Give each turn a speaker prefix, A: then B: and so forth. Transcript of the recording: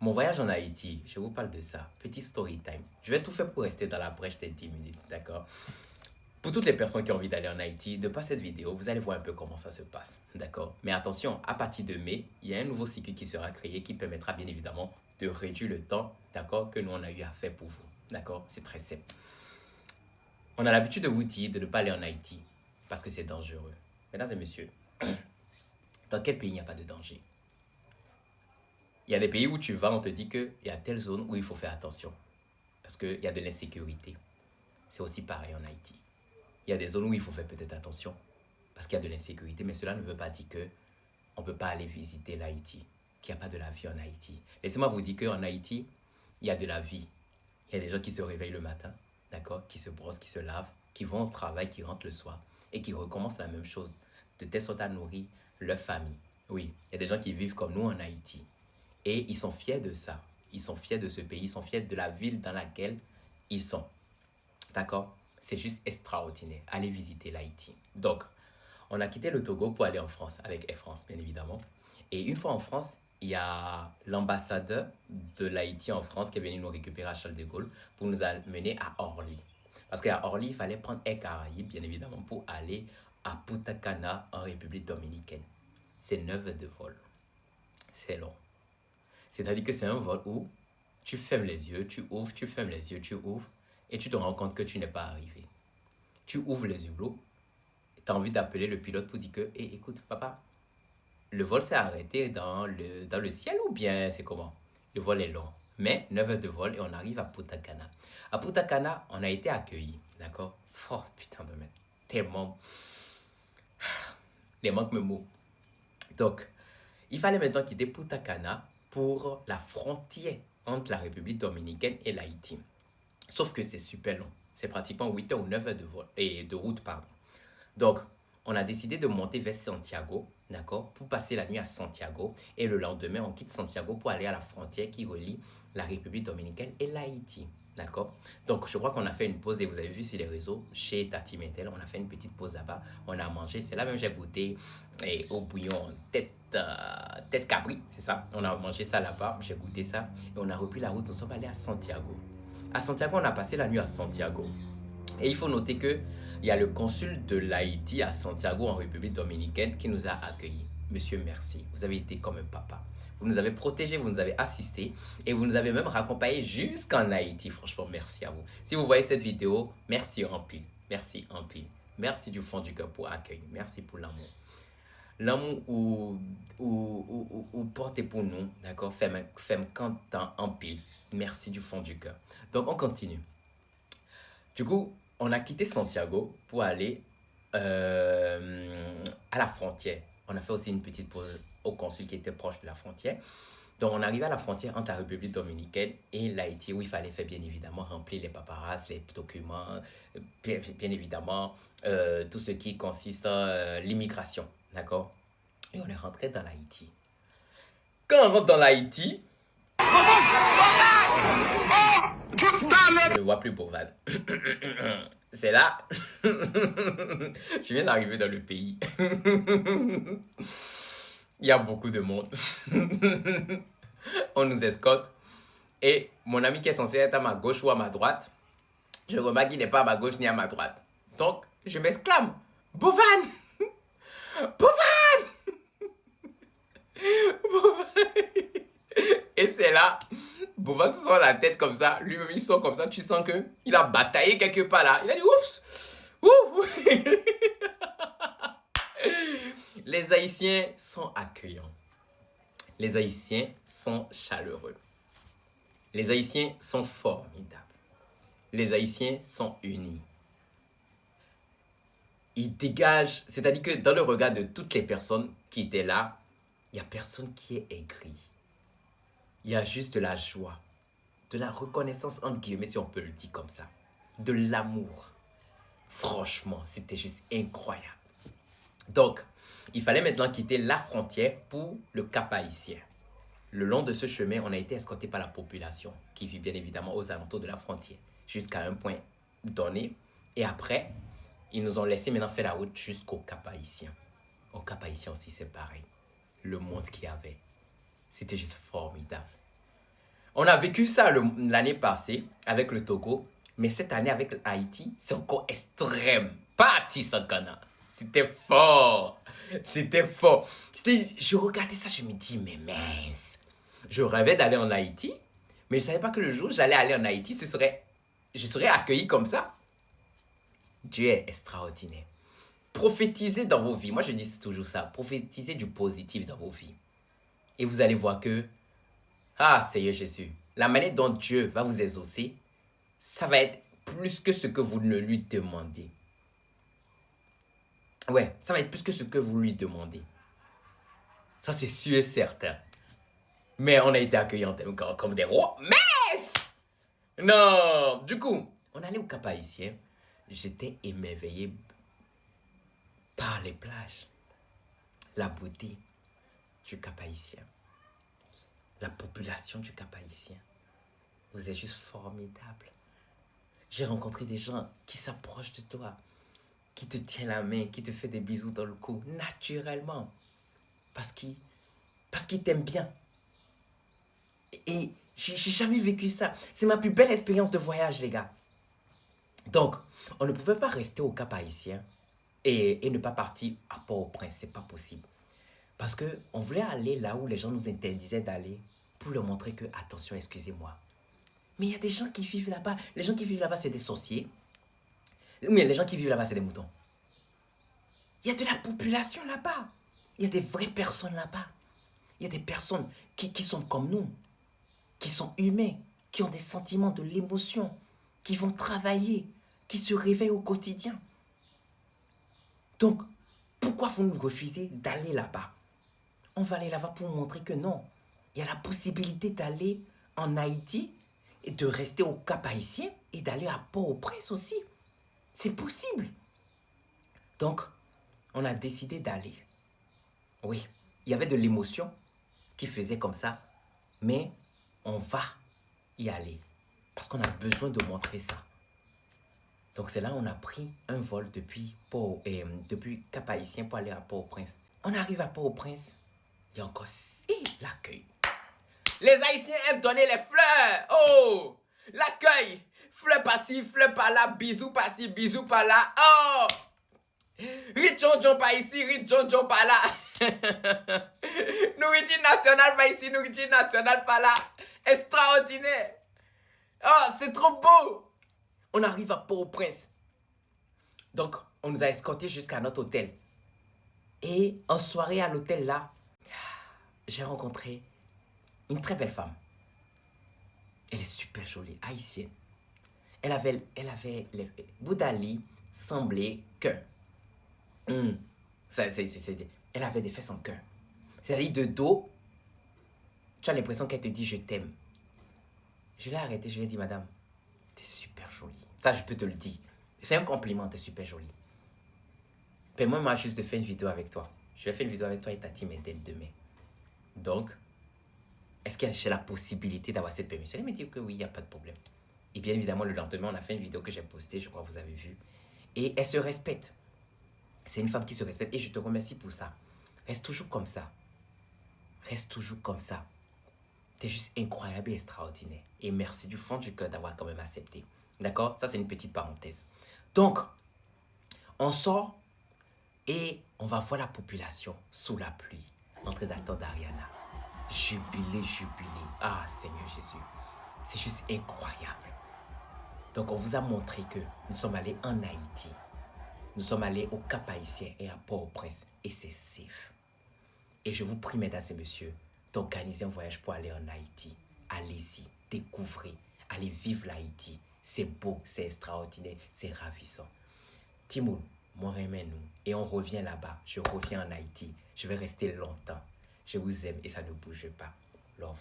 A: Mon voyage en Haïti, je vous parle de ça. Petit story time. Je vais tout faire pour rester dans la brèche des 10 minutes, d'accord? Pour toutes les personnes qui ont envie d'aller en Haïti, de passer cette vidéo, vous allez voir un peu comment ça se passe, d'accord? Mais attention, à partir de mai, il y a un nouveau cycle qui sera créé qui permettra bien évidemment de réduire le temps, d'accord, que nous on a eu à faire pour vous, d'accord? C'est très simple. On a l'habitude de vous dire de ne pas aller en Haïti parce que c'est dangereux. Mesdames et messieurs, dans quel pays il n'y a pas de danger? Il y a des pays où tu vas, on te dit qu'il y a telle zone où il faut faire attention parce qu'il y a de l'insécurité. C'est aussi pareil en Haïti. Il y a des zones où il faut faire peut-être attention parce qu'il y a de l'insécurité, mais cela ne veut pas dire qu'on ne peut pas aller visiter l'Haïti, qu'il n'y a pas de la vie en Haïti. Laissez-moi vous dire qu'en Haïti, il y a de la vie. Il y a des gens qui se réveillent le matin, d'accord, qui se brossent, qui se lavent, qui vont au travail, qui rentrent le soir et qui recommencent la même chose, de telle sorte à nourrir leur famille. Oui, il y a des gens qui vivent comme nous en Haïti et ils sont fiers de ça. Ils sont fiers de ce pays, ils sont fiers de la ville dans laquelle ils sont. D'accord? C'est juste extraordinaire. Allez visiter l'Haïti. Donc, on a quitté le Togo pour aller en France, avec Air France, bien évidemment. Et une fois en France, il y a l'ambassadeur de l'Haïti en France qui est venu nous récupérer à Charles de Gaulle pour nous amener à Orly. Parce qu'à Orly, il fallait prendre Air Caraïbes, bien évidemment, pour aller à Punta Cana, en République dominicaine. C'est 9 heures de vol. C'est long. C'est-à-dire que c'est un vol où tu fermes les yeux, tu ouvres, tu fermes les yeux, tu ouvres, et tu te rends compte que tu n'es pas arrivé. Tu ouvres les hublots, tu as envie d'appeler le pilote pour dire que, hey, écoute, papa, le vol s'est arrêté dans le ciel ou bien c'est comment? Le vol est long. Mais 9 heures de vol et on arrive à Punta Cana. À Punta Cana, on a été accueillis, d'accord? Oh, putain de merde. Tellement. Les manques me mots. Donc, il fallait maintenant quitter Punta Cana pour la frontière entre la République dominicaine et l'Haïti. Sauf que c'est super long. C'est pratiquement 8 heures ou 9 heures de vol et de route, pardon. Donc, on a décidé de monter vers Santiago, d'accord, pour passer la nuit à Santiago. Et le lendemain, on quitte Santiago pour aller à la frontière qui relie la République dominicaine et l'Haïti, d'accord. Donc, je crois qu'on a fait une pause et vous avez vu sur les réseaux, chez Tati Mentel, on a fait une petite pause là-bas. On a mangé, c'est là même j'ai goûté et au bouillon tête cabri, c'est ça. On a mangé ça là-bas, j'ai goûté ça et on a repris la route. Nous sommes allés à Santiago. À Santiago, on a passé la nuit à Santiago. Et il faut noter qu'il y a le consul de l'Haïti à Santiago en République dominicaine qui nous a accueillis. Monsieur, merci. Vous avez été comme un papa. Vous nous avez protégés, vous nous avez assistés et vous nous avez même raccompagnés jusqu'en Haïti. Franchement, merci à vous. Si vous voyez cette vidéo, merci en pile. Merci en pile. Merci du fond du cœur pour l'accueil. Merci pour l'amour. L'amour ou portez pour nous, d'accord? Fais-moi content en pile. Merci du fond du cœur. Donc, on continue. Du coup, on a quitté Santiago pour aller à la frontière. On a fait aussi une petite pause au consul qui était proche de la frontière. Donc, on arrivait à la frontière entre la République dominicaine et l'Haïti, où il fallait faire bien évidemment remplir les paperasses, les documents, bien évidemment tout ce qui consiste en l'immigration, d'accord? Et on est rentré dans l'Haïti. Quand on rentre dans l'Haïti, je ne vois plus Bovan. C'est là. Je viens d'arriver dans le pays. Il y a beaucoup de monde. On nous escorte. Et mon ami qui est censé être à ma gauche ou à ma droite, je remarque qu'il n'est pas à ma gauche ni à ma droite. Donc, je m'exclame. Bovan! Bovan! Bovan! Et c'est là, Bovan sort la tête comme ça, lui-même il sort comme ça, tu sens qu'il a bataillé quelque part là. Il a dit ouf! Ouf! Les Haïtiens sont accueillants. Les Haïtiens sont chaleureux. Les Haïtiens sont formidables. Les Haïtiens sont unis. Ils dégagent, c'est-à-dire que dans le regard de toutes les personnes qui étaient là, il n'y a personne qui est aigri. Il y a juste de la joie, de la reconnaissance, entre guillemets, si on peut le dire comme ça, de l'amour. Franchement, c'était juste incroyable. Donc, il fallait maintenant quitter la frontière pour le Cap Haïtien. Le long de ce chemin, on a été escorté par la population qui vit bien évidemment aux alentours de la frontière jusqu'à un point donné. Et après, ils nous ont laissé maintenant faire la route jusqu'au Cap Haïtien. Au Cap Haïtien aussi, c'est pareil. Le monde qu'il y avait, c'était juste formidable. On a vécu ça l'année passée avec le Togo, mais cette année avec Haïti, c'est encore extrême. Parti sans Ghana. C'était fort. C'était fort. Je regardais ça, je me dis, mais mince. Je rêvais d'aller en Haïti, mais je ne savais pas que le jour où j'allais aller en Haïti, je serais accueilli comme ça. Dieu est extraordinaire. Prophétisez dans vos vies. Moi, je dis toujours ça. Prophétisez du positif dans vos vies. Et vous allez voir que, ah, Seigneur Jésus, la manière dont Dieu va vous exaucer, ça va être plus que ce que vous ne lui demandez. Ouais, ça va être plus que ce que vous lui demandez. Ça, c'est sûr et certain. Mais on a été accueillis comme des rois. Mais non! Du coup, on allait au Cap Haïtien. J'étais émerveillé par les plages, la beauté du Cap Haïtien, la population du Cap Haïtien. Vous êtes juste formidable. J'ai rencontré des gens qui s'approchent de toi, qui te tiennent la main, qui te fait des bisous dans le cou, naturellement, parce qu'ils t'aiment bien. Et j'ai jamais vécu ça. C'est ma plus belle expérience de voyage, les gars. Donc, on ne pouvait pas rester au Cap Haïtien et ne pas partir à Port-au-Prince. C'est pas possible. Parce qu'on voulait aller là où les gens nous interdisaient d'aller pour leur montrer que, attention, excusez-moi. Mais il y a des gens qui vivent là-bas. Les gens qui vivent là-bas, c'est des sorciers. Mais les gens qui vivent là-bas, c'est des moutons. Il y a de la population là-bas. Il y a des vraies personnes là-bas. Il y a des personnes qui sont comme nous, qui sont humains, qui ont des sentiments, de l'émotion, qui vont travailler, qui se réveillent au quotidien. Donc, pourquoi vous nous refusez d'aller là-bas? On va aller là-bas pour montrer que non. Il y a la possibilité d'aller en Haïti et de rester au Cap Haïtien et d'aller à Port-au-Prince aussi. C'est possible. Donc, on a décidé d'aller. Oui, il y avait de l'émotion qui faisait comme ça, mais on va y aller parce qu'on a besoin de montrer ça. Donc, c'est là qu'on a pris un vol depuis Cap Haïtien pour aller à Port-au-Prince. On arrive à Port-au-Prince, il y a encore l'accueil. Les Haïtiens aiment donner les fleurs. Oh, l'accueil. Fleurs par-ci, fleurs par-là, bisous par-ci, bisous par-là. Oh, Richon par ici, Richon par-là. Nourriture nationale par ici, nourriture nationale par-là. Extraordinaire. Oh, c'est trop beau. On arrive à Port-au-Prince. Donc, on nous a escortés jusqu'à notre hôtel. Et en soirée à l'hôtel là, j'ai rencontré une très belle femme. Elle est super jolie, haïtienne. Elle avait Boudali semblait que. Elle avait des fesses en cœur. C'est-à-dire de dos, tu as l'impression qu'elle te dit je t'aime. Je l'ai arrêtée, je lui ai dit madame, t'es super jolie. Ça, je peux te le dire. C'est un compliment, t'es super jolie. Permets-moi juste de faire une vidéo avec toi. Je vais faire une vidéo avec toi et ta team est dès demain. Donc, est-ce que j'ai la possibilité d'avoir cette permission? Elle m'a dit que oui, il n'y a pas de problème. Et bien évidemment, le lendemain, on a fait une vidéo que j'ai postée, je crois que vous avez vu. Et elle se respecte. C'est une femme qui se respecte et je te remercie pour ça. Reste toujours comme ça. Reste toujours comme ça. Tu es juste incroyable et extraordinaire. Et merci du fond du cœur d'avoir quand même accepté. D'accord? Ça, c'est une petite parenthèse. Donc, on sort et on va voir la population sous la pluie en train d'attendre Ariana. Jubilé, jubilé. Ah, Seigneur Jésus. C'est juste incroyable. Donc, on vous a montré que nous sommes allés en Haïti. Nous sommes allés au Cap Haïtien et à Port-au-Prince. Et c'est safe. Et je vous prie, mesdames et messieurs, d'organiser un voyage pour aller en Haïti. Allez-y, découvrez. Allez vivre l'Haïti. C'est beau, c'est extraordinaire, c'est ravissant. Timoun, moi remets nous. Et on revient là-bas. Je reviens en Haïti. Je vais rester longtemps. Je vous aime et ça ne bouge pas. Love.